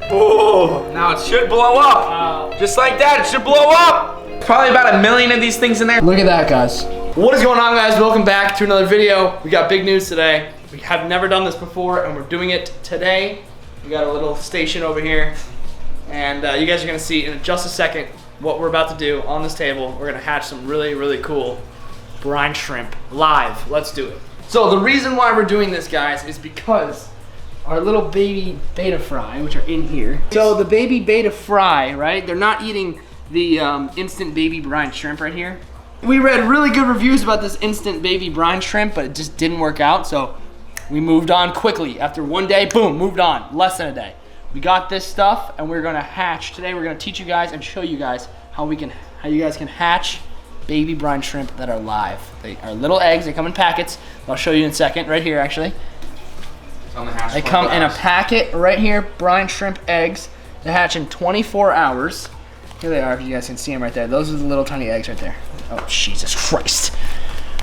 Oh, now it should blow up. Wow. Just like that, it should blow up. Probably about 1 million of these things in there. Look at that, guys. What is going on, guys? Welcome back to another video. We got big news today. We have never done this before, and we're doing it today. We got a little station over here, and you guys are gonna see in just a second what we're about to do on this table. We're gonna hatch some really, really cool brine shrimp live. Let's do it. So the reason why we're doing this, guys, is because our little baby betta fry, which are in here. So the baby betta fry, right? They're not eating the instant baby brine shrimp right here. We read really good reviews about this instant baby brine shrimp, but it just didn't work out. So we moved on quickly. After one day, boom, moved on. Less than a day. We got this stuff, and we're gonna hatch today. We're gonna teach you guys and show you guys how you guys can hatch baby brine shrimp that are live. They are little eggs. They come in packets. I'll show you in a second. Right here, actually. They come in a packet right here. Brine shrimp eggs. They hatch in 24 hours. Here they are. If you guys can see them right there. Those are the little tiny eggs right there. Oh, Jesus Christ!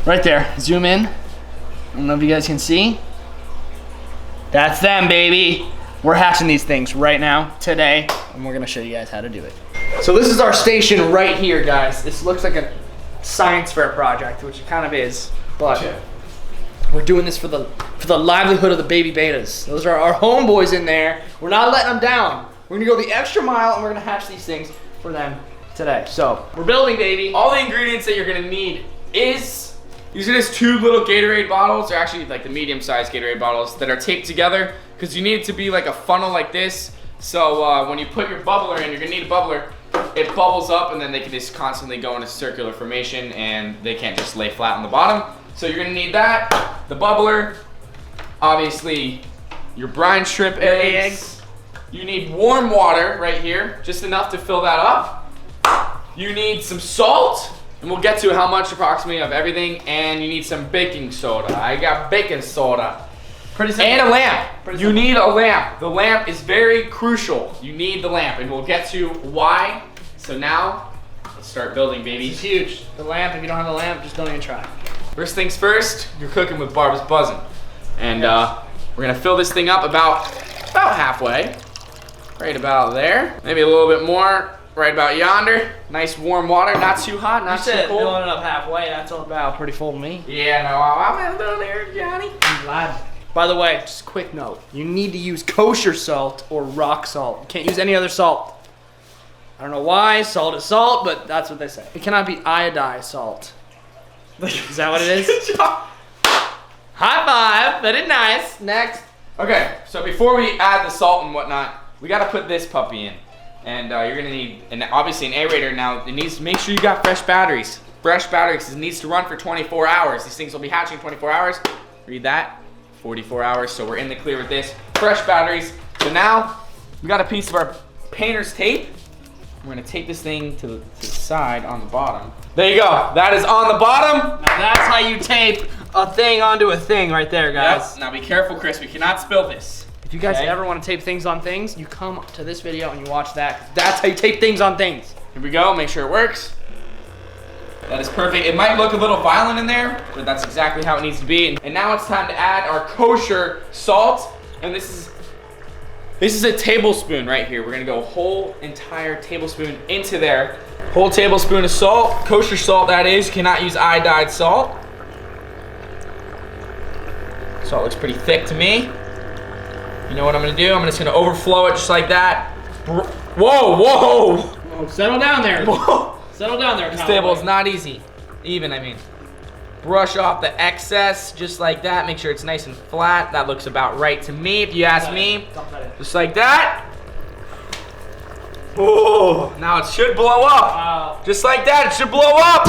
Right there. Zoom in. I don't know if you guys can see. That's them, baby. We're hatching these things right now, today, and we're gonna show you guys how to do it. So this is our station right here, guys. This looks like a science fair project, which it kind of is, but we're doing this for the livelihood of the baby bettas. Those are our homeboys in there. We're not letting them down. We're gonna go the extra mile, and we're gonna hatch these things for them today. So we're building, baby. All the ingredients that you're gonna need is, these are just 2 little Gatorade bottles. They're actually like the medium-sized Gatorade bottles that are taped together because you need it to be like a funnel like this. So when you put your bubbler in, you're gonna need a bubbler. It bubbles up, and then they can just constantly go in a circular formation, and they can't just lay flat on the bottom. So you're gonna need that, the bubbler, obviously your brine shrimp eggs. You need warm water right here, just enough to fill that up. You need some salt, and we'll get to how much approximately of everything, and you need some baking soda. I got baking soda. Pretty simple. And a lamp. You need a lamp. The lamp is very crucial. You need the lamp, and we'll get to why. So now, let's start building, baby. It's huge. The lamp, if you don't have a lamp, just don't even try. First things first, you're cooking with Barb's Buzzin'. And we're gonna fill this thing up about halfway. Right about there. Maybe a little bit more, right about yonder. Nice warm water, not too hot, not too cold. Filling it up halfway, that's all about pretty full to me. Yeah, no, I'm a little there, Johnny. I'm glad. By the way, just a quick note. You need to use kosher salt or rock salt. You can't use any other salt. I don't know why, salt is salt, but that's what they say. It cannot be iodized salt. Is that what it is? Good job. High five, very nice. Next. Okay, so before we add the salt and whatnot, we gotta put this puppy in. And you're gonna need, obviously an aerator. Now, it needs to make sure you got fresh batteries. Fresh batteries, because it needs to run for 24 hours. These things will be hatching 24 hours. Read that, 44 hours, so we're in the clear with this. Fresh batteries. So now, we got a piece of our painter's tape. We're gonna tape this thing to the side on the bottom. There you go, that is on the bottom. Now that's how you tape a thing onto a thing right there, guys. Yep. Now be careful, Chris, we cannot spill this. If you guys ever want to tape things on things, you come to this video and you watch that. That's how you tape things on things. Here we go, make sure it works. That is perfect. It might look a little violent in there, but that's exactly how it needs to be. And now it's time to add our kosher salt. And this is a tablespoon right here. We're gonna go a whole entire tablespoon into there. Whole tablespoon of salt, kosher salt that is. You cannot use iodized salt. Salt looks pretty thick to me. You know what I'm gonna do? I'm just gonna overflow it just like that. Whoa, whoa! Oh, settle down there. Whoa. Settle down there. This table is not easy. I mean. Brush off the excess just like that. Make sure it's nice and flat. That looks about right to me, if you ask me. Just like that. Oh, now it should blow up. Wow. Just like that, it should blow up.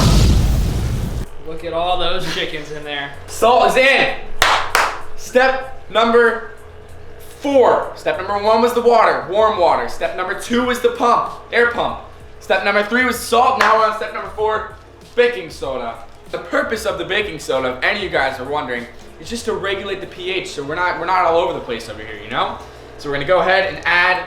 Look at all those chickens in there. Salt is in. Step number 4. Step number 1 was the water, warm water. Step number 2 was the pump, air pump. Step number 3 was salt. Now we're on step number 4, baking soda. The purpose of the baking soda, if any of you guys are wondering, is just to regulate the pH, so we're not all over the place over here, you know? So we're gonna go ahead and add,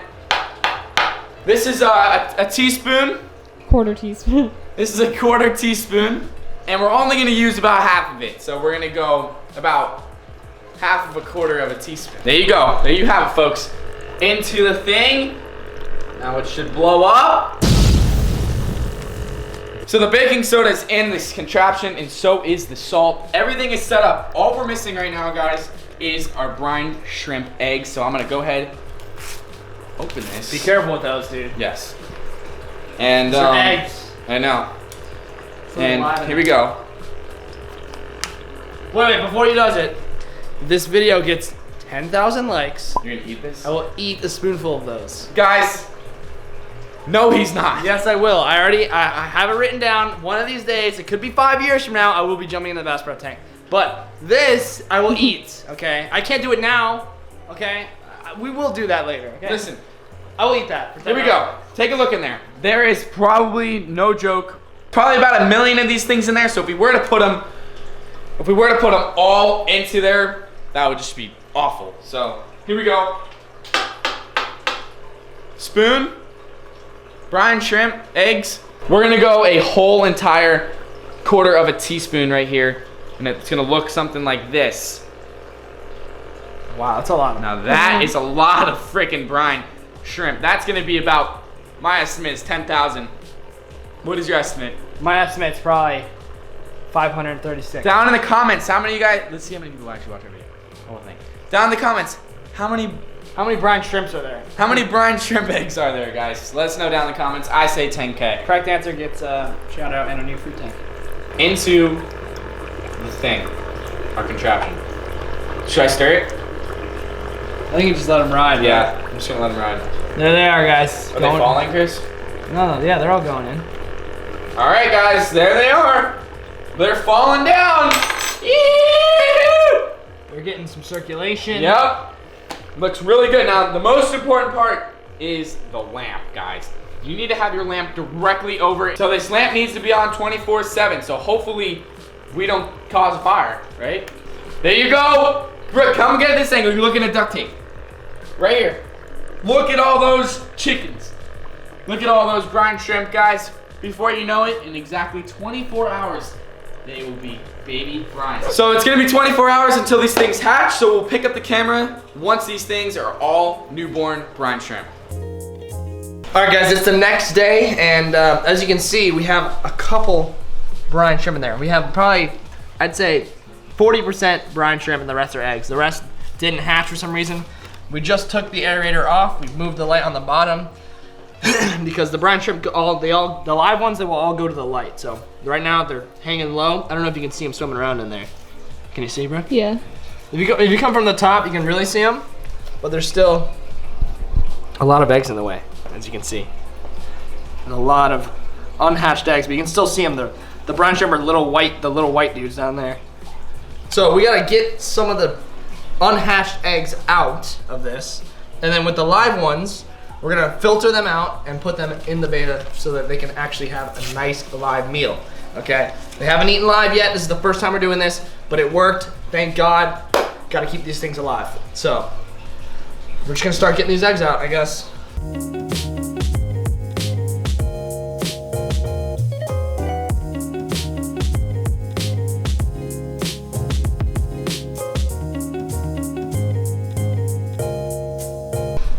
this is a teaspoon. Quarter teaspoon. This is a quarter teaspoon, and we're only gonna use about half of it. So we're gonna go about half of a quarter of a teaspoon. There you go, there you have it, folks. into the thing. Now it should blow up. So the baking soda is in this contraption, and so is the salt. Everything is set up. All we're missing right now, guys, is our brined shrimp eggs. So I'm gonna go ahead, open this. Be careful with those, dude. Yes. And eggs. I know. And here we go. Wait, before he does it, this video gets 10,000 likes. You're gonna eat this? I will eat a spoonful of those. Guys, no, he's not. Yes, I will. I have it written down. One of these days, it could be 5 years from now, I will be jumping in the Bass Pro tank. But this, I will eat, okay? I can't do it now, okay? We will do that later, okay? Listen. I will eat that. Here we go. Take a look in there. There is probably, no joke, probably about 1 million of these things in there. So if we were to put them all into there, that would just be awful. So here we go. Spoon, brine shrimp, eggs. We're gonna go a whole entire 1/4 of a teaspoon right here, and it's gonna look something like this. Wow, that's a lot. Now that is a lot of freaking brine shrimp. That's gonna be about, my estimate is 10,000. What is your estimate? My estimate's probably 536. Down in the comments, how many of you guys, let's see how many people actually watch our video. The whole thing. Down in the comments, how many brine shrimps are there? How many brine shrimp eggs are there, guys? Let us know down in the comments. I say 10K. Correct answer gets a shout out and a new food tank. Into the thing, our contraption. Should I stir it? I think you just let them ride. Yeah, I'm just gonna let them ride. There they are, guys. Are they falling, Chris? No, yeah, they're all going in. All right, guys, there they are. They're falling down. Yee-hoo! They're getting some circulation. Yep. Looks really good. Now, the most important part is the lamp, guys. You need to have your lamp directly over it. So this lamp needs to be on 24/7. So hopefully we don't cause a fire, right? There you go. Brooke, come get this angle. You're looking at duct tape. Right here. Look at all those chickens. Look at all those brine shrimp, guys. Before you know it, in exactly 24 hours, they will be baby brine. So it's gonna be 24 hours until these things hatch, so we'll pick up the camera once these things are all newborn brine shrimp. All right, guys, it's the next day, and as you can see, we have a couple brine shrimp in there. We have probably, I'd say, 40% brine shrimp and the rest are eggs. The rest didn't hatch for some reason. We just took the aerator off. We moved the light on the bottom because the brine shrimp, the live ones, they will all go to the light. So right now they're hanging low. I don't know if you can see them swimming around in there. Can you see, bro? Yeah. If you come from the top, you can really see them, but there's still a lot of eggs in the way, as you can see. And a lot of unhatched eggs, but you can still see them. The brine shrimp are the little white dudes down there. So we gotta get some of the unhatched eggs out of this, and then with the live ones, we're gonna filter them out and put them in the Betta so that they can actually have a nice live meal, okay? They haven't eaten live yet. This is the first time we're doing this, but it worked, thank God. Gotta keep these things alive. So, we're just gonna start getting these eggs out, I guess.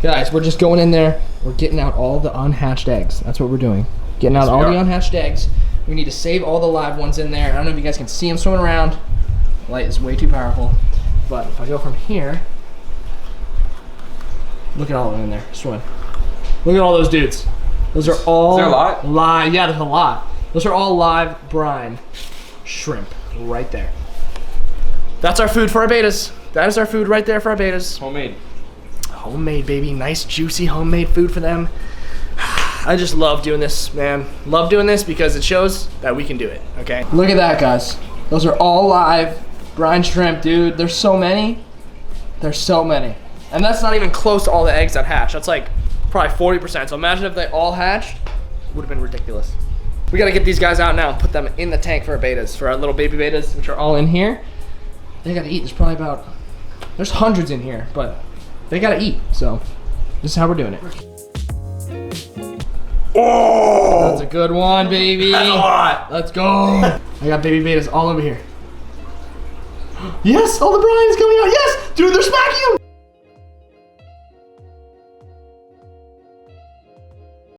Guys, we're just going in there. We're getting out all the unhatched eggs. That's what we're doing. Getting out all the unhatched eggs. We need to save all the live ones in there. I don't know if you guys can see them swimming around. The light is way too powerful. But if I go from here, look at all of them in there swimming. Look at all those dudes. Those are all Is there a lot? live. Yeah, there's a lot. Those are all live brine shrimp right there. That's our food for our bettas. That is our food right there for our bettas. Homemade. Homemade, baby. Nice, juicy, homemade food for them. I just love doing this, man. Love doing this because it shows that we can do it, okay? Look at that, guys. Those are all live brine shrimp, dude. There's so many. There's so many. And that's not even close to all the eggs that hatch. That's like probably 40%. So imagine if they all hatched. It would have been ridiculous. We gotta get these guys out now and put them in the tank for our bettas, for our little baby bettas, which are all in here. They gotta eat. There's probably about, there's hundreds in here, but they gotta eat, so this is how we're doing it. Oh! That's a good one, baby. That's a lot. Let's go. I got baby bettas all over here. Yes, all the brine is coming out. Yes, dude, they're smacking them.